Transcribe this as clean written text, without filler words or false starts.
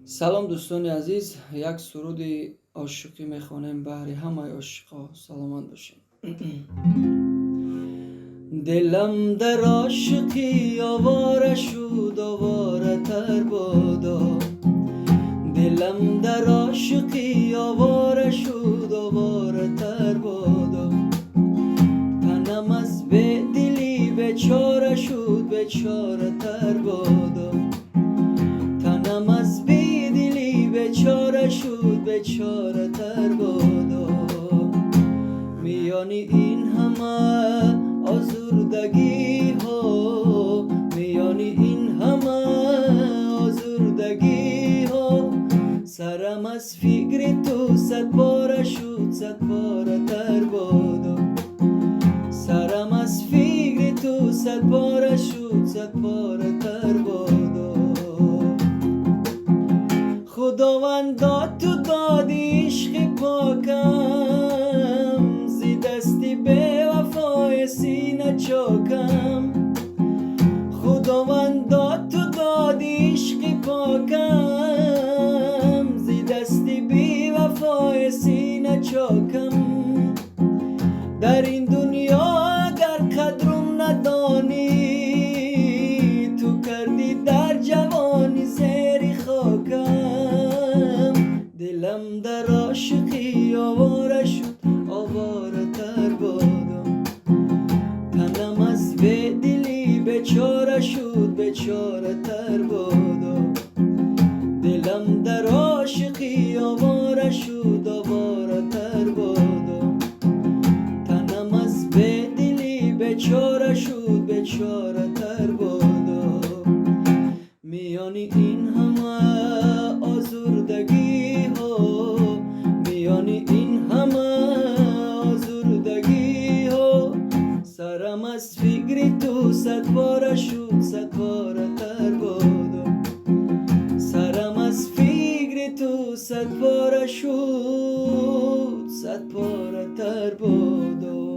سلام دوستان عزیز، یک سرود عاشقی میخوانیم بهر همه عاشقا. سلامت باشین. دلم در عاشقی آواره شد، آواره تر بادا. دلم در عاشقی آواره شد، آواره تر بادا. تنم از به دلی بیچاره شد، بیچاره تر بادا. تنم از بیچاره شد، بیچاره تر بادا. میانی این همه آزردگی ها، میانی این همه آزردگی ها. سرم از فکر تو صد باره شد، صد باره تر بادا. سرم از فکر تو صد باره شد، صد باره تر بادا. خداوند داد تو دادی عشق پاکم، زی دستی به وفای سینه چاکم. خداوند داد تو دادی عشق پاکم، زی دستی به وفای سینه چاکم. در این دنیا اگر قدرم ندانی، تو کردی در جوانی زیر خاکم. دلم در عاشقی آواره شد، آواره تر بادا. تنم از به دلی بیچاره شد، بیچاره تر بادا. دلم در عاشقی آواره شد، آواره تر بادا. تنم از به دلی بیچاره شد، بیچاره تر بادا. میانی این همه آزردگی ها، میانی این همه آزردگی ها. سرم از فکر تو صد باره شد، صد باره تر بادا. سرم از فکر تو صد باره شد، صد باره تر بادا.